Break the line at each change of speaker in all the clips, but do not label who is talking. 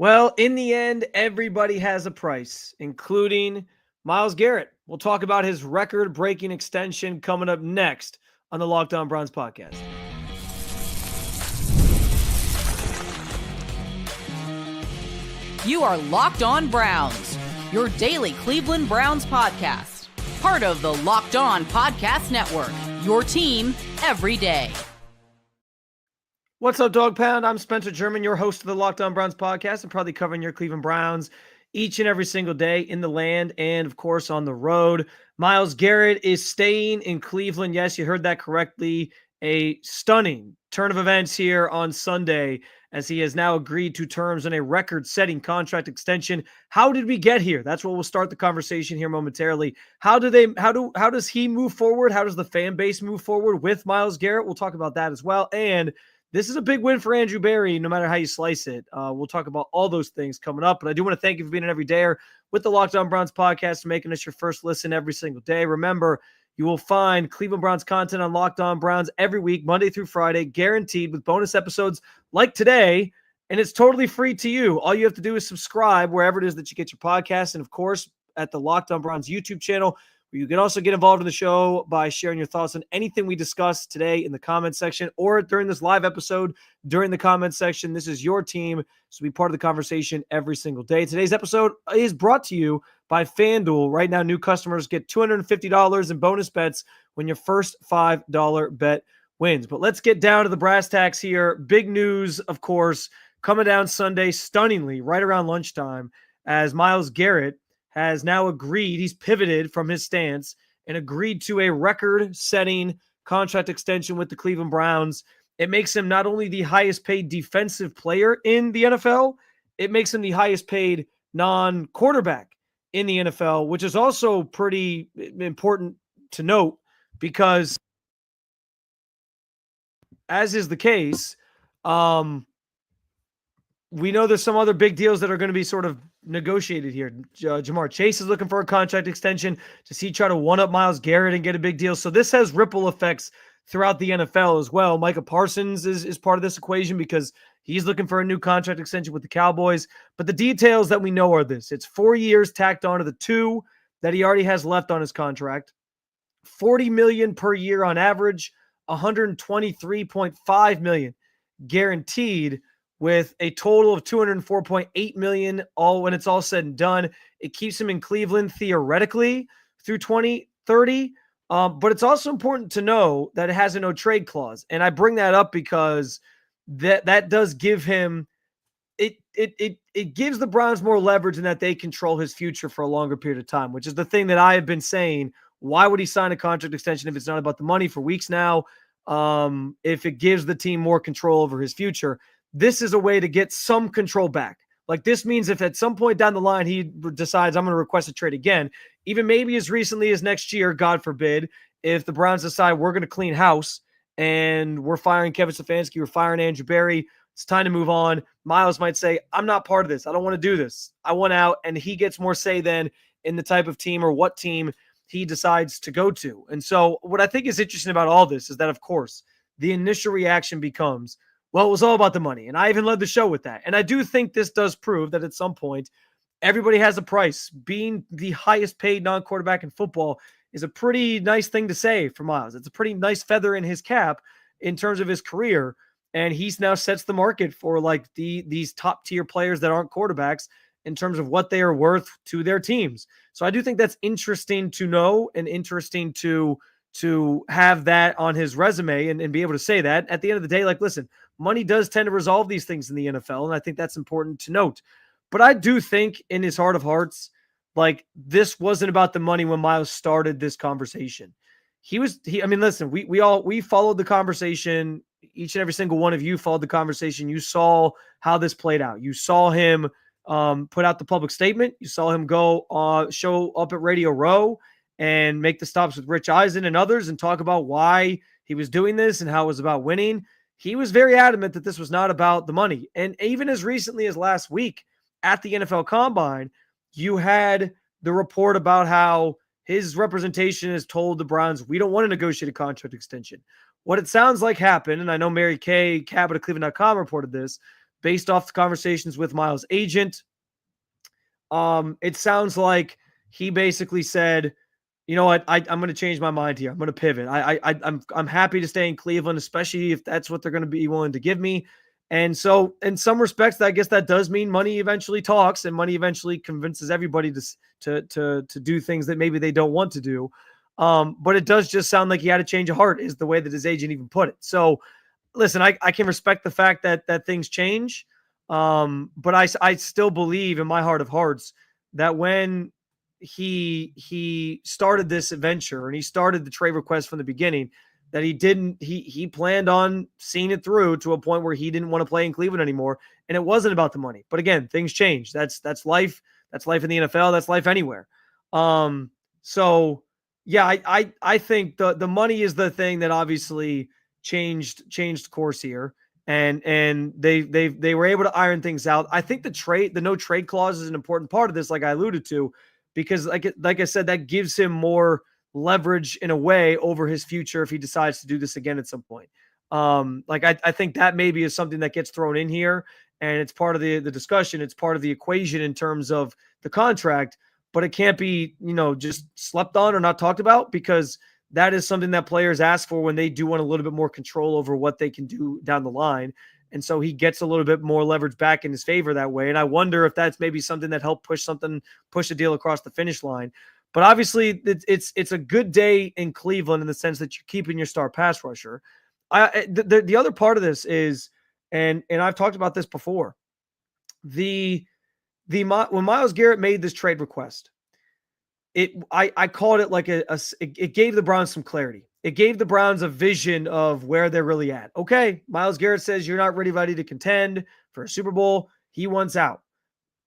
Well, in the end, everybody has a price, including Myles Garrett. We'll talk about his record-breaking extension coming up next on the Locked On Browns podcast.
You are Locked On Browns, your daily Cleveland Browns podcast. Part of the Locked On Podcast Network, your team every day.
What's up, Dog Pound? I'm Spencer German, your host of the Locked On Browns podcast. I'm probably covering your Cleveland Browns each and every single day in the land and, of course, on the road. Myles Garrett is staying in Cleveland. Yes, you heard that correctly. A stunning turn of events here on Sunday as he has now agreed to terms on a record-setting contract extension. How did we get here? That's what we'll start the conversation here momentarily. How does he move forward? How does the fan base move forward with Myles Garrett? We'll talk about that as well. And this is a big win for Andrew Berry, no matter how you slice it. We'll talk about all those things coming up. But I do want to thank you for being an everydayer with the Locked On Browns podcast and making us your first listen every single day. Remember, you will find Cleveland Browns content on Locked On Browns every week, Monday through Friday, guaranteed with bonus episodes like today. And it's totally free to you. All you have to do is subscribe wherever it is that you get your podcast. And, of course, at the Locked On Browns YouTube channel, you can also get involved in the show by sharing your thoughts on anything we discussed today in the comment section or during this live episode during the comment section. This is your team, so be part of the conversation every single day. Today's episode is brought to you by FanDuel. Right now, new customers get $250 in bonus bets when your first $5 bet wins. But let's get down to the brass tacks here. Big news, of course, coming down Sunday stunningly right around lunchtime as Myles Garrett has now agreed, he's pivoted from his stance and agreed to a record-setting contract extension with the Cleveland Browns. It makes him not only the highest-paid defensive player in the NFL, it makes him the highest-paid non-quarterback in the NFL, which is also pretty important to note because, as is the case, we know there's some other big deals that are going to be sort of negotiated here. Jamar Chase is looking for a contract extension. Does he try to one-up Myles Garrett and get a big deal? So this has ripple effects throughout the NFL as well. Micah Parsons is part of this equation because he's looking for a new contract extension with the Cowboys. But the details that we know are this. It's 4 years tacked on to the 2 that he already has left on his contract. $40 million per year on average, $123.5 million guaranteed, with a total of $204.8 million all when it's all said and done. It keeps him in Cleveland theoretically through 2030. But it's also important to know that it has a no trade clause. And I bring that up because that does give him it gives the Browns more leverage in that they control his future for a longer period of time, which is the thing that I have been saying. Why would he sign a contract extension if it's not about the money for weeks now? If it gives the team more control over his future. This is a way to get some control back. Like, this means if at some point down the line he decides I'm going to request a trade again, even maybe as recently as next year, God forbid, if the Browns decide we're going to clean house and we're firing Kevin Stefanski, we're firing Andrew Berry, it's time to move on. Myles might say, I'm not part of this. I don't want to do this. I want out. And he gets more say then in the type of team or what team he decides to go to. And so what I think is interesting about all this is that, of course, the initial reaction becomes, well, it was all about the money. And I even led the show with that. And I do think this does prove that at some point, everybody has a price. Being the highest paid non-quarterback in football is a pretty nice thing to say for Myles. It's a pretty nice feather in his cap in terms of his career. And he's now sets the market for like these top tier players that aren't quarterbacks in terms of what they are worth to their teams. So I do think that's interesting to know and interesting to have that on his resume and be able to say that. At the end of the day, like, listen, money does tend to resolve these things in the NFL, and I think that's important to note. But I do think in his heart of hearts, like, this wasn't about the money when Myles started this conversation. Listen, we followed the conversation. Each and every single one of you followed the conversation. You saw how this played out. You saw him put out the public statement. You saw him go show up at Radio Row and make the stops with Rich Eisen and others and talk about why he was doing this and how it was about winning. He was very adamant that this was not about the money. And even as recently as last week at the NFL Combine, you had the report about how his representation has told the Browns, we don't want to negotiate a contract extension. What it sounds like happened, and I know Mary Kay Cabot of Cleveland.com reported this, based off the conversations with Myles' agent, it sounds like he basically said, you know what, I'm going to change my mind here. I'm going to pivot. I'm happy to stay in Cleveland, especially if that's what they're going to be willing to give me. And so, in some respects, I guess that does mean money eventually talks, and money eventually convinces everybody to do things that maybe they don't want to do. But it does just sound like he had a change of heart, is the way that his agent even put it. So, listen, I can respect the fact that things change, but I still believe in my heart of hearts that when he started this adventure and he started the trade request from the beginning, that he planned on seeing it through to a point where he didn't want to play in Cleveland anymore, and it wasn't about the money. But again, things change. That's life. That's life in the NFL. That's life anywhere. So yeah, I think the money is the thing that obviously changed course here, and they were able to iron things out. I think the no trade clause is an important part of this, like I alluded to, because like I said, that gives him more leverage in a way over his future if he decides to do this again at some point. I think that maybe is something that gets thrown in here, and it's part of the discussion. It's part of the equation in terms of the contract, but it can't be, just slept on or not talked about, because that is something that players ask for when they do want a little bit more control over what they can do down the line. And so he gets a little bit more leverage back in his favor that way. And I wonder if that's maybe something that helped push a deal across the finish line. But obviously, it's a good day in Cleveland in the sense that you're keeping your star pass rusher. The other part of this is, and I've talked about this before, when Myles Garrett made this trade request, I called it like it gave the Browns some clarity. It gave the Browns a vision of where they're really at. Okay, Myles Garrett says you're not ready to contend for a Super Bowl. He wants out.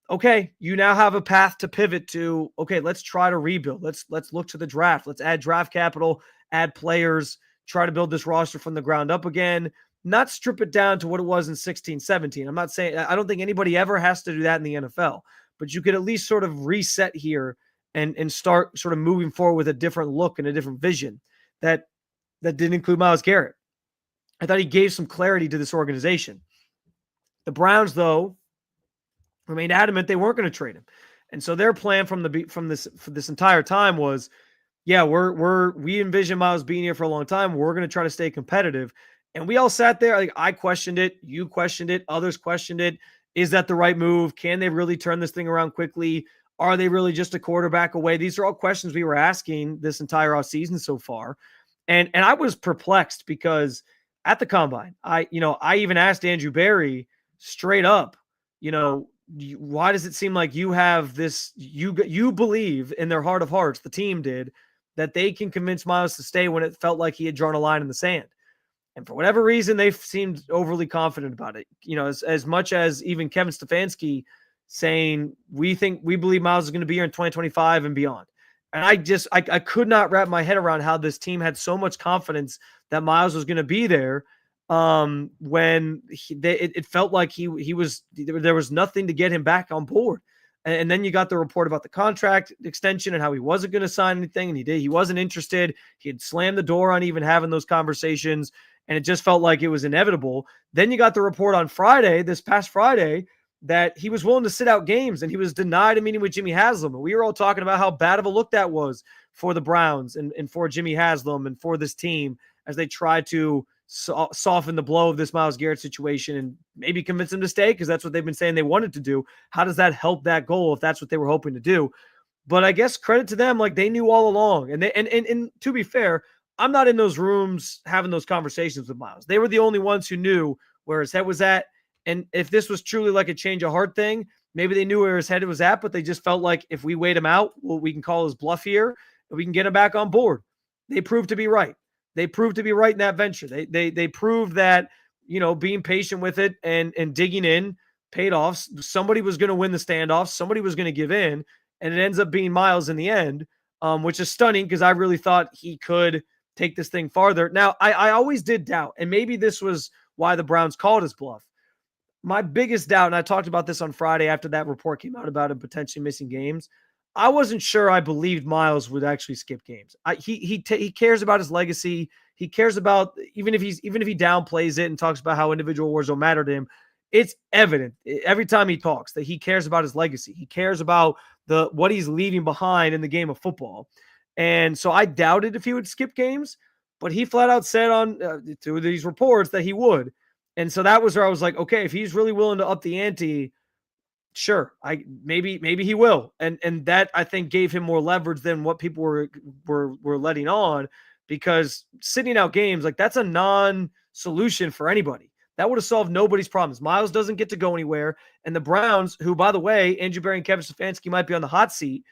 Okay, you now have a path to pivot to, okay, let's try to rebuild. Let's look to the draft. Let's add draft capital, add players, try to build this roster from the ground up again, not strip it down to what it was in 16, 17. I'm not saying, I don't think anybody ever has to do that in the NFL, but you could at least sort of reset here and start sort of moving forward with a different look and a different vision that didn't include Myles Garrett. I thought he gave some clarity to this organization. The Browns, though, remained adamant they weren't going to trade him. And so their plan for this entire time was, yeah, we envision Myles being here for a long time. We're going to try to stay competitive. And we all sat there. Like, I questioned it. You questioned it. Others questioned it. Is that the right move? Can they really turn this thing around quickly? Are they really just a quarterback away? These are all questions we were asking this entire offseason so far. And I was perplexed because at the combine, I even asked Andrew Berry straight up, why does it seem like you have this, you believe in their heart of hearts, the team did, that they can convince Myles to stay when it felt like he had drawn a line in the sand? And for whatever reason, they seemed overly confident about it. As much as even Kevin Stefanski saying, we believe Myles is going to be here in 2025 and beyond. And I could not wrap my head around how this team had so much confidence that Myles was going to be there when it felt like there was nothing to get him back on board. And then you got the report about the contract extension and how he wasn't going to sign anything, and he wasn't interested. He had slammed the door on even having those conversations, and it just felt like it was inevitable. Then you got the report on this past Friday, that he was willing to sit out games, and he was denied a meeting with Jimmy Haslam. And we were all talking about how bad of a look that was for the Browns and for Jimmy Haslam and for this team as they tried to soften the blow of this Myles Garrett situation and maybe convince him to stay, because that's what they've been saying they wanted to do. How does that help that goal if that's what they were hoping to do? But I guess credit to them, like, they knew all along. And to be fair, I'm not in those rooms having those conversations with Myles. They were the only ones who knew where his head was at. And if this was truly like a change of heart thing, maybe they knew where his head was at, but they just felt like if we wait him out, well, we can call his bluff here and we can get him back on board. They proved to be right. They proved to be right in that venture. They proved that, being patient with it and digging in paid off. Somebody was going to win the standoff. Somebody was going to give in, and it ends up being Myles in the end, which is stunning because I really thought he could take this thing farther. Now, I always did doubt, and maybe this was why the Browns called his bluff. My biggest doubt, and I talked about this on Friday after that report came out about him potentially missing games, I wasn't sure I believed Myles would actually skip games. He cares about his legacy. He cares about, even if he downplays it and talks about how individual awards don't matter to him, it's evident every time he talks that he cares about his legacy. He cares about what he's leaving behind in the game of football. And so I doubted if he would skip games, but he flat out said on through these reports that he would. And so that was where I was like, okay, if he's really willing to up the ante, sure, maybe he will. And that I think gave him more leverage than what people were letting on, because sitting out games, like, that's a non-solution for anybody. That would have solved nobody's problems. Myles doesn't get to go anywhere. And the Browns, who, by the way, Andrew Berry and Kevin Stefanski might be on the hot seat,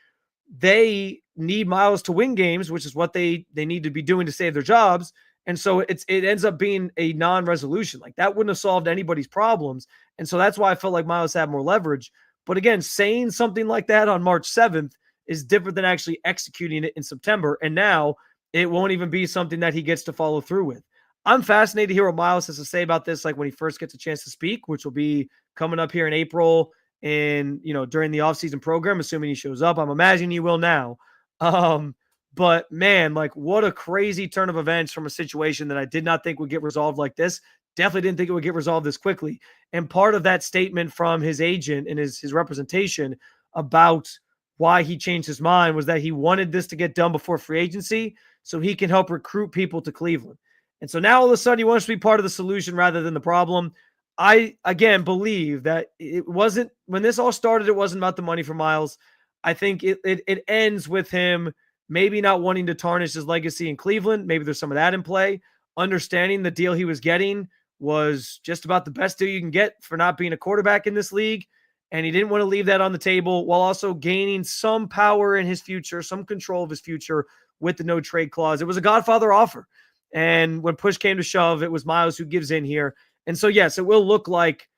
they need Myles to win games, which is what they need to be doing to save their jobs. And so it ends up being a non-resolution. Like, that wouldn't have solved anybody's problems. And so that's why I felt like Myles had more leverage. But again, saying something like that on March 7th is different than actually executing it in September. And now it won't even be something that he gets to follow through with. I'm fascinated to hear what Myles has to say about this, like when he first gets a chance to speak, which will be coming up here in April and, during the offseason program, assuming he shows up. I'm imagining he will now. But man, like, what a crazy turn of events from a situation that I did not think would get resolved like this. Definitely didn't think it would get resolved this quickly. And part of that statement from his agent and his representation about why he changed his mind was that he wanted this to get done before free agency so he can help recruit people to Cleveland. And so now all of a sudden he wants to be part of the solution rather than the problem. I, again, believe that it wasn't, when this all started, it wasn't about the money for Myles. I think it ends with him maybe not wanting to tarnish his legacy in Cleveland. Maybe there's some of that in play. Understanding the deal he was getting was just about the best deal you can get for not being a quarterback in this league. And he didn't want to leave that on the table while also gaining some power in his future, some control of his future with the no trade clause. It was a Godfather offer. And when push came to shove, it was Myles who gives in here. And so, yes, it will look like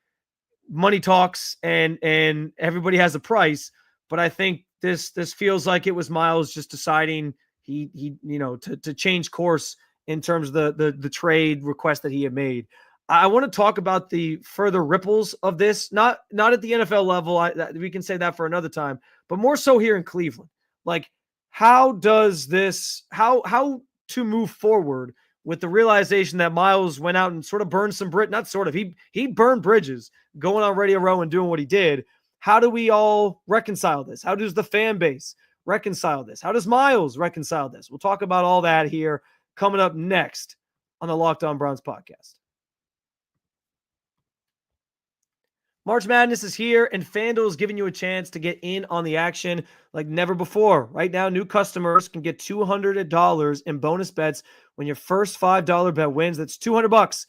money talks and everybody has a price. But I think this feels like it was Myles just deciding to change course in terms of the trade request that he had made. I want to talk about the further ripples of this, not at the NFL level. We can say that for another time, but more so here in Cleveland. Like, how does this, how to move forward with the realization that Myles went out and sort of burned some he burned bridges going on Radio Row and doing what he did. How do we all reconcile this? How does the fan base reconcile this? How does Myles reconcile this? We'll talk about all that here coming up next on the Locked On Browns podcast. March Madness is here, and FanDuel is giving you a chance to get in on the action like never before. Right now, new customers can get $200 in bonus bets when your first $5 bet wins. That's $200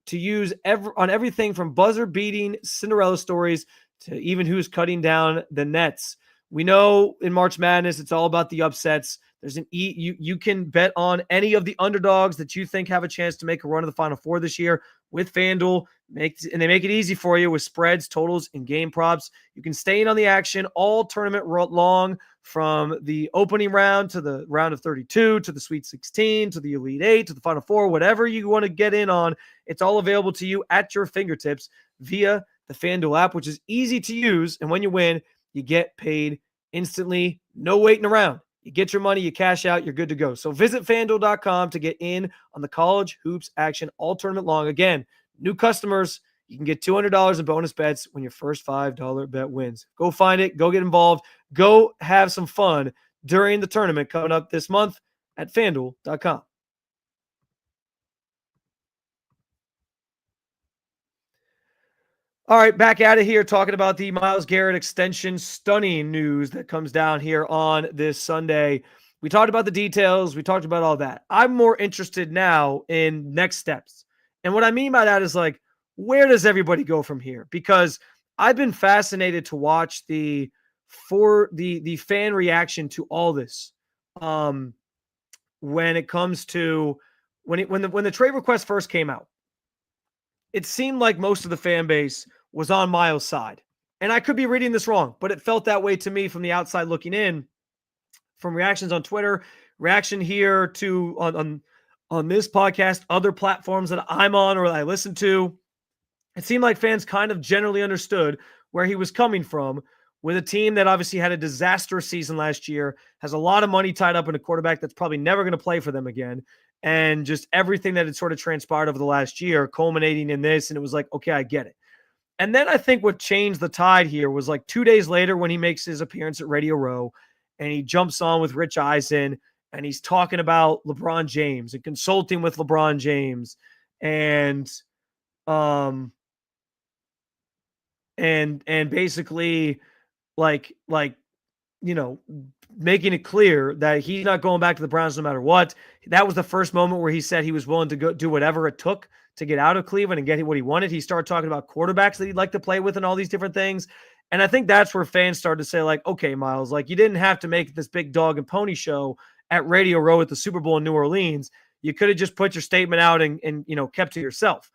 to use on everything from buzzer-beating Cinderella stories to even who's cutting down the nets. We know in March Madness, it's all about the upsets. There's you can bet on any of the underdogs that you think have a chance to make a run to the Final Four this year with FanDuel. And they make it easy for you with spreads, totals, and game props. You can stay in on the action all tournament long, from the opening round to the round of 32 to the Sweet 16 to the Elite 8 to the Final Four. Whatever you want to get in on, it's all available to you at your fingertips via the FanDuel app, which is easy to use. And when you win, you get paid instantly. No waiting around. You get your money, you cash out, you're good to go. So visit FanDuel.com to get in on the college hoops action all tournament long. Again, new customers, you can get $200 in bonus bets when your first $5 bet wins. Go find it. Go get involved. Go have some fun during the tournament coming up this month at FanDuel.com. All right, back at it here, talking about the Myles Garrett extension. Stunning news that comes down here on this Sunday. We talked about the details. We talked about all that. I'm more interested now in next steps. And what I mean by that is, like, where does everybody go from here? Because I've been fascinated to watch the fan reaction to all this. When it comes to when the trade request first came out, it seemed like most of the fan base was on Myles' side. And I could be reading this wrong, but it felt that way to me from the outside looking in, from reactions on Twitter, reaction here to on this podcast, other platforms that I'm on or that I listen to. It seemed like fans kind of generally understood where he was coming from, with a team that obviously had a disastrous season last year, has a lot of money tied up in a quarterback that's probably never going to play for them again, and just everything that had sort of transpired over the last year culminating in this. And it was like, okay, I get it. And then I think what changed the tide here was like 2 days later when he makes his appearance at Radio Row and he jumps on with Rich Eisen and he's talking about LeBron James and consulting with LeBron James and um and basically like you know, making it clear that he's not going back to the Browns no matter what. That was the first moment where he said he was willing to go do whatever it took to get out of Cleveland and get what he wanted. He started talking about quarterbacks that he'd like to play with and all these different things. And I think that's where fans started to say, like, okay, Myles, like you didn't have to make this big dog and pony show at Radio Row at the Super Bowl in New Orleans. You could have just put your statement out and kept to yourself.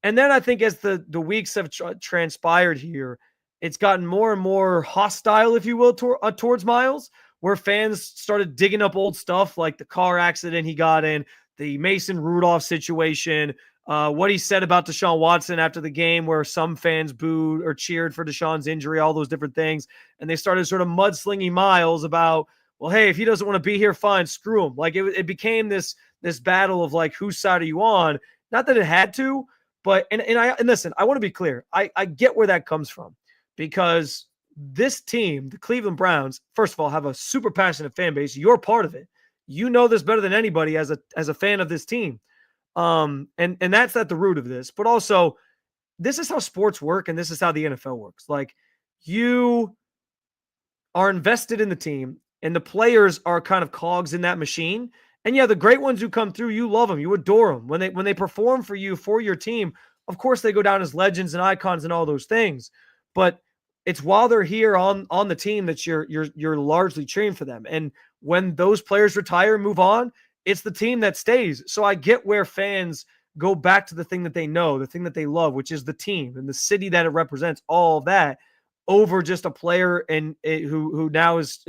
And then I think as the weeks have transpired here, it's gotten more and more hostile, if you will, towards Myles, where fans started digging up old stuff like the car accident he got in, the Mason Rudolph situation, what he said about Deshaun Watson after the game, where some fans booed or cheered for Deshaun's injury, all those different things. And they started sort of mudslinging Myles about, well, hey, if he doesn't want to be here, fine, screw him. Like it became this battle of like, whose side are you on? Not that it had to, but and listen, I want to be clear. I get where that comes from. Because this team, the Cleveland Browns, first of all, have a super passionate fan base. You're part of it. You know this better than anybody as a fan of this team. And that's at the root of this. But also, this is how sports work, and this is how the NFL works. Like, you are invested in the team, and the players are kind of cogs in that machine. And yeah, the great ones who come through, you love them, you adore them. When they perform for you, for your team, of course they go down as legends and icons and all those things. But it's while they're here on the team that you're largely cheering for them. And when those players retire and move on, it's the team that stays. So I get where fans go back to the thing that they know, the thing that they love, which is the team and the city that it represents, all of that, over just a player and who now is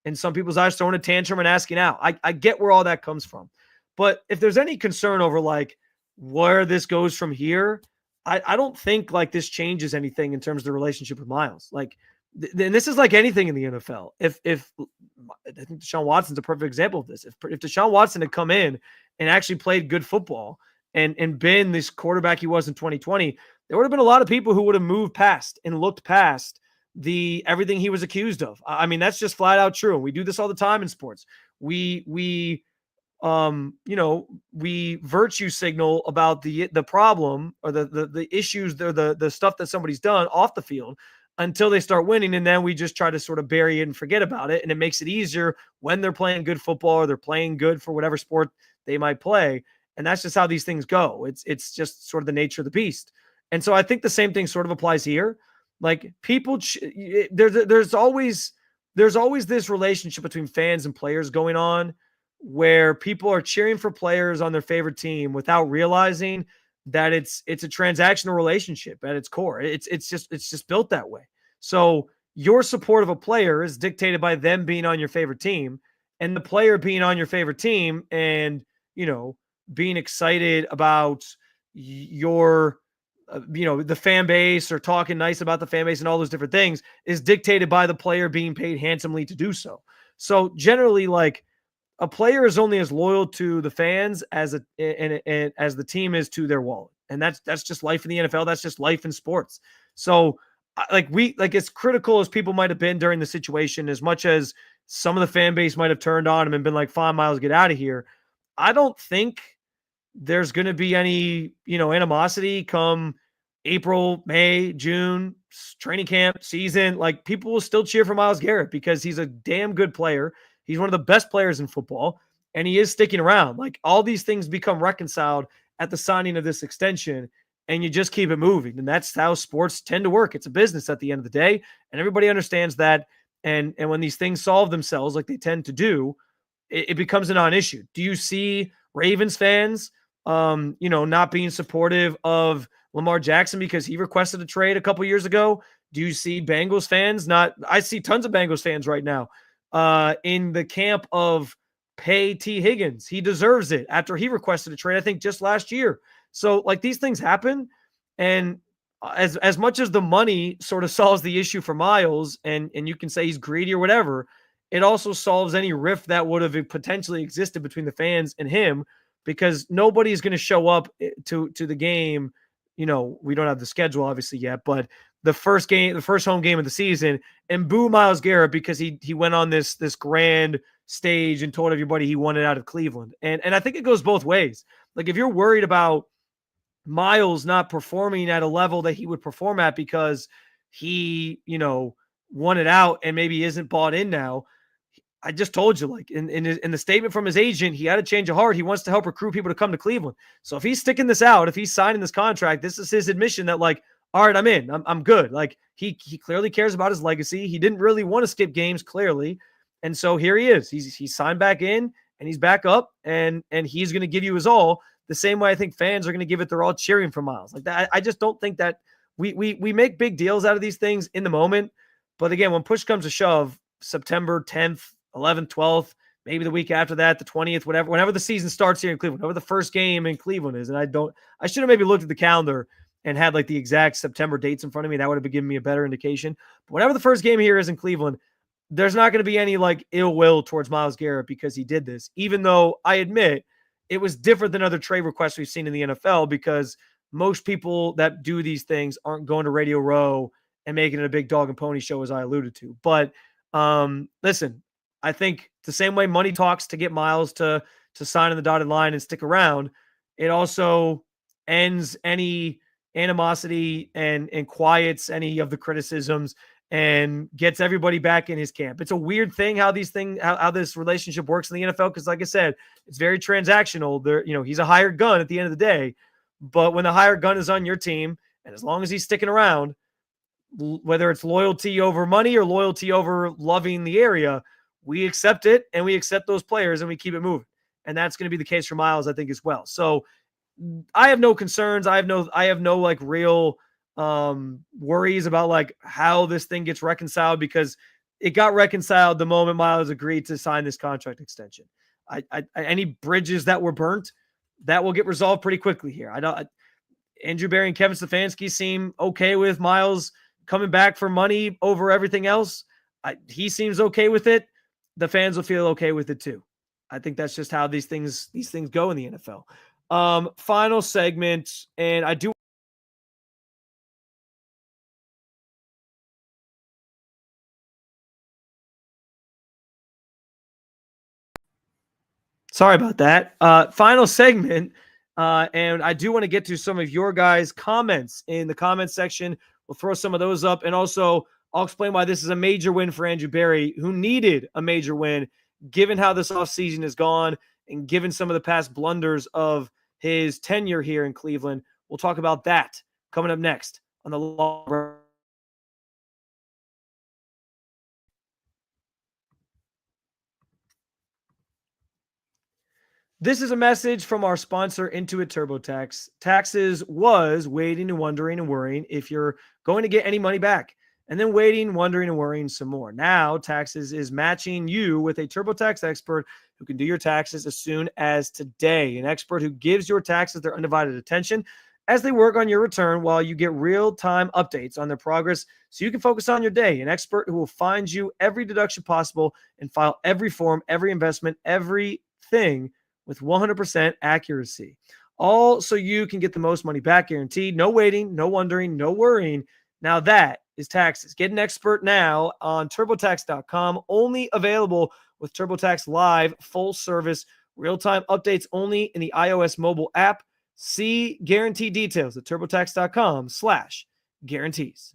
in some people's eyes throwing a tantrum and asking out. I get where all that comes from. But if there's any concern over like where this goes from here, I don't think like this changes anything in terms of the relationship with Myles. Like, and this is like anything in the NFL. If I think Deshaun Watson's a perfect example of this. If Deshaun Watson had come in and actually played good football and been this quarterback he was in 2020, there would have been a lot of people who would have moved past and looked past everything he was accused of. I mean, that's just flat out true. And we do this all the time in sports. We virtue signal about the problem or the issues or the stuff that somebody's done off the field until they start winning. And then we just try to sort of bury it and forget about it. And it makes it easier when they're playing good football or they're playing good for whatever sport they might play. And that's just how these things go. It's just sort of the nature of the beast. And so I think the same thing sort of applies here. Like people, there's always this relationship between fans and players going on, where people are cheering for players on their favorite team without realizing that it's a transactional relationship at its core. It's just built that way. So your support of a player is dictated by them being on your favorite team, and the player being on your favorite team and, being excited about your the fan base or talking nice about the fan base and all those different things is dictated by the player being paid handsomely to do so. So generally, like, a player is only as loyal to the fans as as the team is to their wallet. And that's just life in the NFL. That's just life in sports. So as critical as people might have been during the situation, as much as some of the fan base might have turned on him and been like, fine, Myles, get out of here. I don't think there's going to be any, animosity come April, May, June, training camp season. Like, people will still cheer for Myles Garrett because he's a damn good player. He's one of the best players in football, and he is sticking around. Like, all these things become reconciled at the signing of this extension, and you just keep it moving. And that's how sports tend to work. It's a business at the end of the day, and everybody understands that. And when these things solve themselves like they tend to do, it becomes a non-issue. Do you see Ravens fans, not being supportive of Lamar Jackson because he requested a trade a couple years ago? Do you see Bengals fans I see tons of Bengals fans right now in the camp of pay T. Higgins. He deserves it after he requested a trade, I think, just last year. So, like, these things happen. And as much as the money sort of solves the issue for Myles, and you can say he's greedy or whatever, it also solves any rift that would have potentially existed between the fans and him, because nobody's going to show up to the game, we don't have the schedule obviously yet, but the first home game of the season, and boo Myles Garrett because he went on this grand stage and told everybody he wanted out of Cleveland. And I think it goes both ways. Like if you're worried about Myles not performing at a level that he would perform at because he, wanted out and maybe isn't bought in now. I just told you, like in the statement from his agent, he had a change of heart. He wants to help recruit people to come to Cleveland. So if he's sticking this out, if he's signing this contract, this is his admission that like, all right, I'm in. I'm good. Like he clearly cares about his legacy. He didn't really want to skip games, clearly, and so here he is. He's signed back in and he's back up, and he's going to give you his all. The same way I think fans are going to give it their all cheering for Myles. Like that, I just don't think that we make big deals out of these things in the moment. But again, when push comes to shove, September 10th, 11th, 12th, maybe the week after that, the 20th, whenever the season starts here in Cleveland, whenever the first game in Cleveland is. And I should have maybe looked at the calendar and had like the exact September dates in front of me. That would have been giving me a better indication. But whenever the first game here is in Cleveland, there's not going to be any like ill will towards Myles Garrett because he did this, even though I admit it was different than other trade requests we've seen in the NFL because most people that do these things aren't going to Radio Row and making it a big dog and pony show, as I alluded to. But listen, I think the same way money talks to get Myles to sign in the dotted line and stick around, it also ends any animosity and quiets any of the criticisms and gets everybody back in his camp. It's a weird thing how this relationship works in the NFL because, like I said, it's very transactional. He's a hired gun at the end of the day, but when the hired gun is on your team, and as long as he's sticking around, whether it's loyalty over money or loyalty over loving the area, we accept it and we accept those players and we keep it moving. And that's going to be the case for Myles, I think, as well. So I have no concerns. I have no like real worries about like how this thing gets reconciled because it got reconciled the moment Myles agreed to sign this contract extension. Any bridges that were burnt, that will get resolved pretty quickly here. Andrew Berry and Kevin Stefanski seem okay with Myles coming back for money over everything else. He seems okay with it. The fans will feel okay with it too. I think that's just how these things go in the NFL. Final segment, and I do. Sorry about that. Final segment, and I do want to get to some of your guys' comments in the comment section. We'll throw some of those up, and also I'll explain why this is a major win for Andrew Berry, who needed a major win, given how this offseason has gone and given some of the past blunders of his tenure here in Cleveland. We'll talk about that coming up next on the long run. This is a message from our sponsor, Intuit TurboTax. Taxes was waiting and wondering and worrying if you're going to get any money back, and then waiting, wondering, and worrying some more. Now, Taxes is matching you with a TurboTax expert who can do your taxes as soon as today. An expert who gives your taxes their undivided attention as they work on your return while you get real-time updates on their progress so you can focus on your day. An expert who will find you every deduction possible and file every form, every investment, everything with 100% accuracy. All so you can get the most money back guaranteed. No waiting, no wondering, no worrying. Now that is Taxes. Get an expert now on TurboTax.com. Only available with TurboTax Live, full service, real-time updates only in the iOS mobile app. See guarantee details at TurboTax.com/guarantees.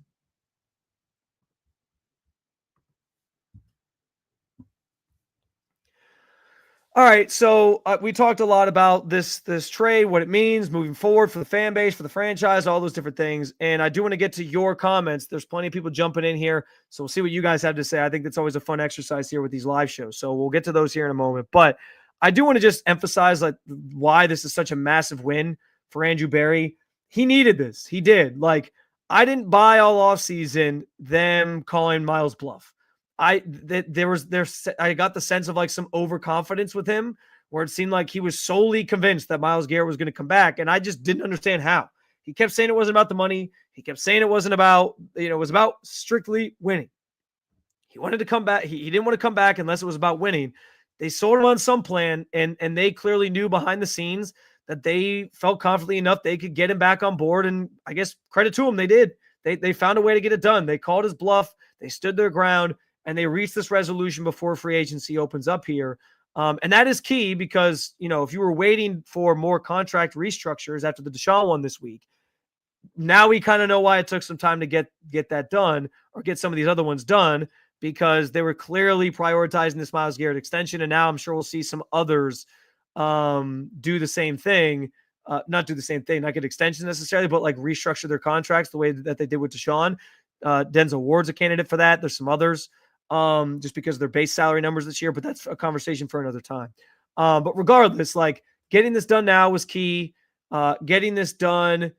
All right, so we talked a lot about this trade, what it means moving forward for the fan base, for the franchise, all those different things. And I do want to get to your comments. There's plenty of people jumping in here, so we'll see what you guys have to say. I think that's always a fun exercise here with these live shows. So we'll get to those here in a moment. But I do want to just emphasize like why this is such a massive win for Andrew Berry. He needed this. He did. Like I didn't buy all offseason them calling Myles bluff. I got the sense of like some overconfidence with him where it seemed like he was solely convinced that Myles Garrett was going to come back. And I just didn't understand how. He kept saying it wasn't about the money. He kept saying it wasn't about, it was about strictly winning. He wanted to come back. He didn't want to come back unless it was about winning. They sold him on some plan, and they clearly knew behind the scenes that they felt confidently enough they could get him back on board. And I guess credit to them, they did. They found a way to get it done. They called his bluff. They stood their ground, and they reached this resolution before free agency opens up here. And that is key because, if you were waiting for more contract restructures after the Deshaun one this week, now we kind of know why it took some time to get that done or get some of these other ones done, because they were clearly prioritizing this Myles Garrett extension. And now I'm sure we'll see some others do the same thing. Not do the same thing, not get extensions necessarily, but like restructure their contracts the way that they did with Deshaun. Denzel Ward's a candidate for that. There's some others just because of their base salary numbers this year, but that's a conversation for another time. But regardless, like getting this done now was key. Getting this done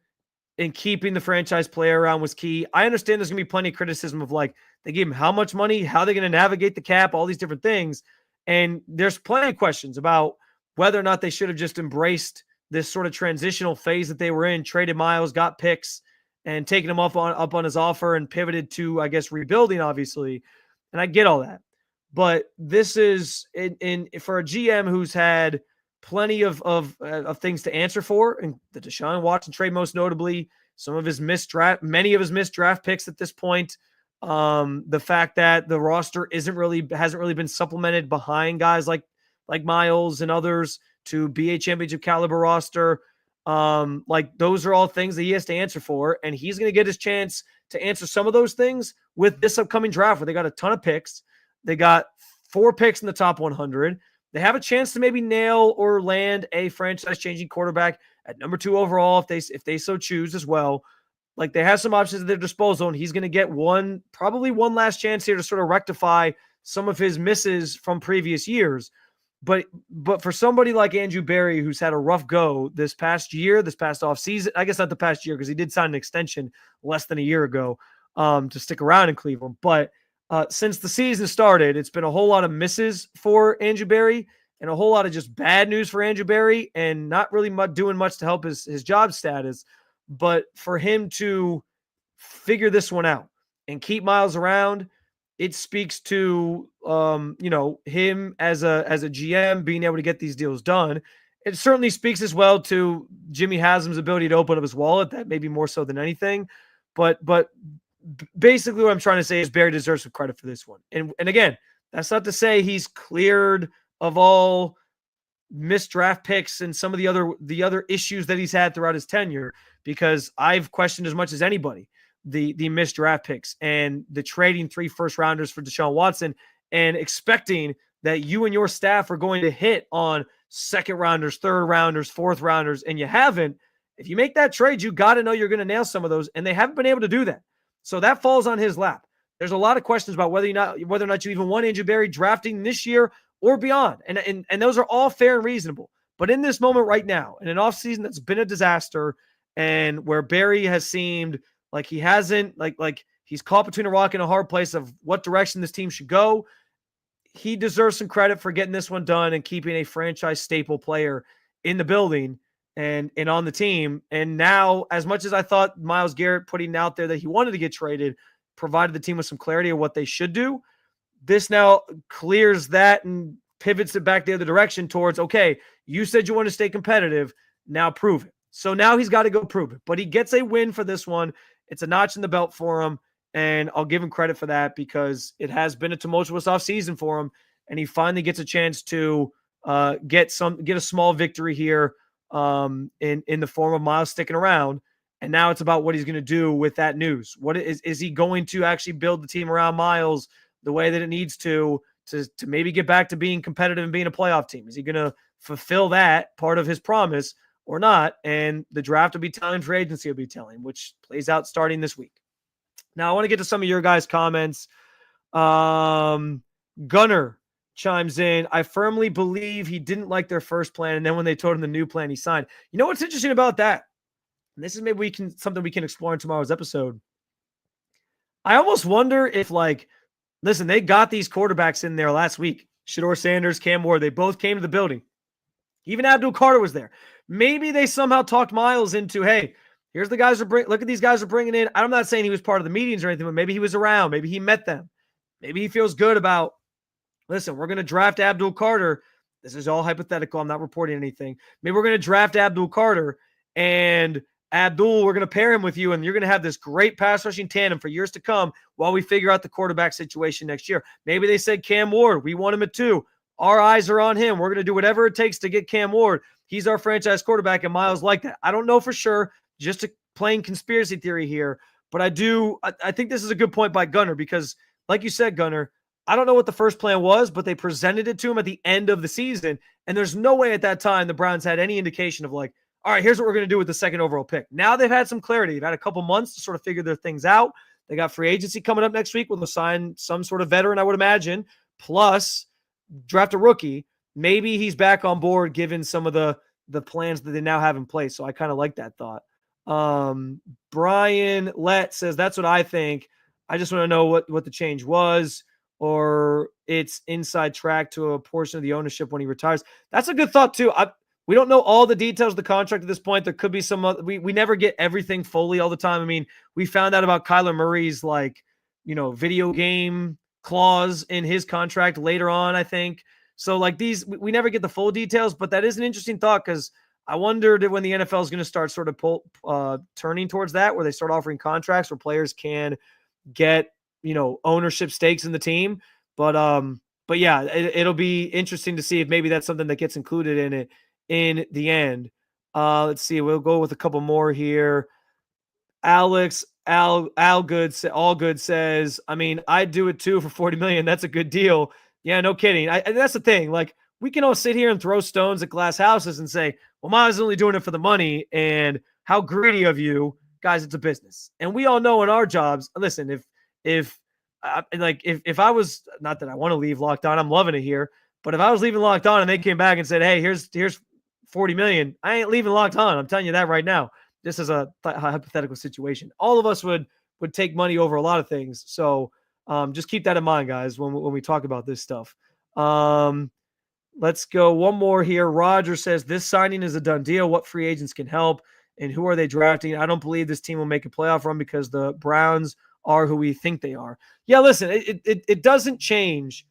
and keeping the franchise player around was key. I understand there's going to be plenty of criticism of like, they gave him how much money, how they're going to navigate the cap, all these different things. And there's plenty of questions about whether or not they should have just embraced this sort of transitional phase that they were in, traded Myles, got picks, and taken him up on his offer and pivoted to, I guess, rebuilding, obviously. And I get all that. But this is for a GM who's had plenty of things to answer for, and the Deshaun Watson trade most notably, many of his missed draft picks at this point. The fact that the roster hasn't really been supplemented behind guys like Myles and others to be a championship caliber roster. Like those are all things that he has to answer for, and he's going to get his chance to answer some of those things with this upcoming draft where they got a ton of picks. They got 4 picks in the top 100. They have a chance to maybe nail or land a franchise-changing quarterback at number 2 overall if they so choose as well. Like they have some options at their disposal, and he's going to get probably one last chance here to sort of rectify some of his misses from previous years. But for somebody like Andrew Berry, who's had a rough go this past offseason, I guess not the past year because he did sign an extension less than a year ago to stick around in Cleveland. But since the season started, it's been a whole lot of misses for Andrew Berry and a whole lot of just bad news for Andrew Berry and not really doing much to help his job status. But for him to figure this one out and keep Myles around, it speaks to him as a GM being able to get these deals done. It certainly speaks as well to Jimmy Haslam's ability to open up his wallet, that maybe more so than anything. But basically what I'm trying to say is Barry deserves some credit for this one. And again, that's not to say he's cleared of all missed draft picks and some of the other issues that he's had throughout his tenure, because I've questioned as much as anybody the missed draft picks and the trading 3 first-rounders for Deshaun Watson and expecting that you and your staff are going to hit on second-rounders, third-rounders, fourth-rounders, and you haven't. If you make that trade, you got to know you're going to nail some of those, and they haven't been able to do that. So that falls on his lap. There's a lot of questions about whether or not you even want Andrew Berry drafting this year or beyond, and those are all fair and reasonable. But in this moment right now, in an offseason that's been a disaster, and where Berry has seemed like he hasn't, like he's caught between a rock and a hard place of what direction this team should go, he deserves some credit for getting this one done and keeping a franchise staple player in the building and on the team. And now, as much as I thought Myles Garrett putting out there that he wanted to get traded provided the team with some clarity of what they should do, this now clears that and pivots it back the other direction towards, okay, you said you want to stay competitive, now prove it. So now he's got to go prove it. But he gets a win for this one. It's a notch in the belt for him, and I'll give him credit for that because it has been a tumultuous offseason for him, and he finally gets a chance to get a small victory here in the form of Myles sticking around. And now it's about what he's going to do with that news. What is he going to actually build the team around Myles the way that it needs to maybe get back to being competitive and being a playoff team? Is he going to fulfill that part of his promise or not? And the draft will be telling, free agency will be telling, which plays out starting this week. Now, I want to get to some of your guys' comments. Gunner chimes in, I firmly believe he didn't like their first plan, and then when they told him the new plan, he signed. You know what's interesting about that? And this is maybe something we can explore in tomorrow's episode. I almost wonder if, listen, they got these quarterbacks in there last week. Shedeur Sanders, Cam Ward, they both came to the building. Even Abdul Carter was there. Maybe they somehow talked Myles into, hey, here's the guys look at these guys are bringing in. I'm not saying he was part of the meetings or anything, but maybe he was around. Maybe he met them. Maybe he feels good about, listen, we're going to draft Abdul Carter. This is all hypothetical. I'm not reporting anything. Maybe we're going to draft Abdul Carter, and Abdul, we're going to pair him with you, and you're going to have this great pass rushing tandem for years to come while we figure out the quarterback situation next year. Maybe they said Cam Ward. We want him at 2. Our eyes are on him. We're going to do whatever it takes to get Cam Ward. He's our franchise quarterback, and Myles like that. I don't know for sure, just a plain conspiracy theory here, but I think this is a good point by Gunner because, like you said, Gunner, I don't know what the first plan was, but they presented it to him at the end of the season, and there's no way at that time the Browns had any indication of like, all right, here's what we're going to do with the second overall pick. Now they've had some clarity. They've had a couple months to sort of figure their things out. They got free agency coming up next week. We'll sign some sort of veteran, I would imagine, plus draft a rookie. Maybe he's back on board given some of the plans that they now have in place. So I kind of like that thought. Brian Lett says, that's what I think. I just want to know what the change was, or it's inside track to a portion of the ownership when he retires. That's a good thought too. We don't know all the details of the contract at this point. There could be some other, we never get everything fully all the time. I mean, we found out about Kyler Murray's video game clause in his contract later on, I think. So we never get the full details, but that is an interesting thought because I wondered when the NFL is going to start sort of turning towards that, where they start offering contracts where players can get, ownership stakes in the team. But yeah, it'll be interesting to see if maybe that's something that gets included in it in the end. Let's see. We'll go with a couple more here. Alex Allgood says, I mean, I'd do it too for $40 million. That's a good deal. Yeah, no kidding. That's the thing. Like, we can all sit here and throw stones at glass houses and say, well, Myles is only doing it for the money, and how greedy of you. Guys, it's a business. And we all know in our jobs, listen, if I was, not that I want to leave Locked On, I'm loving it here, but if I was leaving Locked On and they came back and said, hey, here's $40 million, I ain't leaving Locked On. I'm telling you that right now. This is a hypothetical situation. All of us would take money over a lot of things. So just keep that in mind, guys, when we talk about this stuff. Let's go one more here. Roger says, this signing is a done deal. What free agents can help, and who are they drafting? I don't believe this team will make a playoff run because the Browns are who we think they are. Yeah, listen, it doesn't change.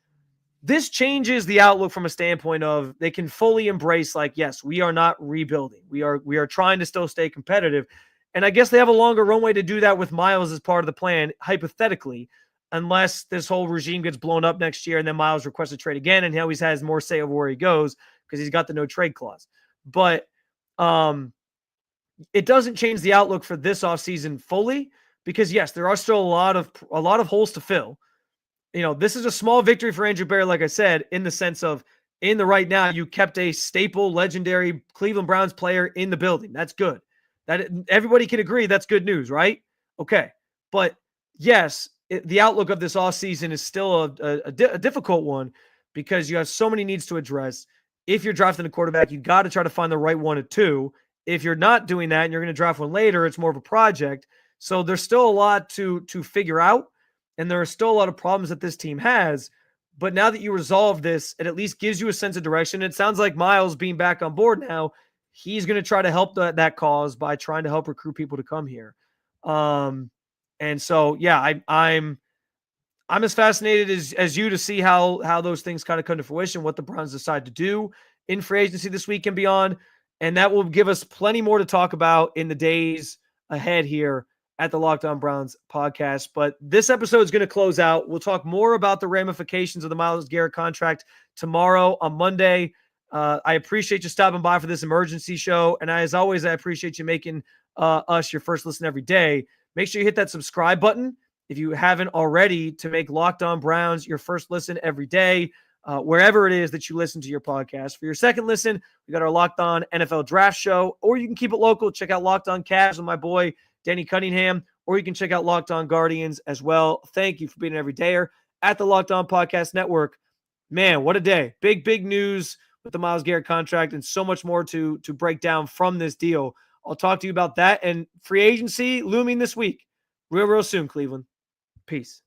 This changes the outlook from a standpoint of they can fully embrace, yes, we are not rebuilding. We are trying to still stay competitive. And I guess they have a longer runway to do that with Myles as part of the plan, hypothetically, unless this whole regime gets blown up next year and then Myles requests a trade again and he always has more say over where he goes because he's got the no trade clause. But it doesn't change the outlook for this offseason fully because, yes, there are still a lot of holes to fill. This is a small victory for Andrew Berry, like I said, in the sense of in the right now, you kept a staple, legendary Cleveland Browns player in the building. That's good. That everybody can agree that's good news, right? Okay. But yes, the outlook of this offseason is still a difficult one because you have so many needs to address. If you're drafting a quarterback, you got to try to find the right one at 2. If you're not doing that and you're going to draft one later, it's more of a project. So there's still a lot to figure out. And there are still a lot of problems that this team has. But now that you resolve this, it at least gives you a sense of direction. It sounds like Myles being back on board now, he's going to try to help that cause by trying to help recruit people to come here. And so, yeah, I'm as fascinated as you to see how those things kind of come to fruition, what the Browns decide to do in free agency this week and beyond. And that will give us plenty more to talk about in the days ahead here at the Locked On Browns podcast. But this episode is going to close out. We'll talk more about the ramifications of the Myles Garrett contract tomorrow on Monday. I appreciate you stopping by for this emergency show. And as always, I appreciate you making us your first listen every day. Make sure you hit that subscribe button if you haven't already to make Locked On Browns your first listen every day, wherever it is that you listen to your podcast. For your second listen, we got our Locked On NFL Draft Show, or you can keep it local. Check out Locked On Cavs with my boy Danny Cunningham, or you can check out Locked On Guardians as well. Thank you for being an everydayer at the Locked On Podcast Network. Man, what a day. Big news with the Myles Garrett contract and so much more to break down from this deal. I'll talk to you about that and free agency looming this week. Real soon, Cleveland. Peace.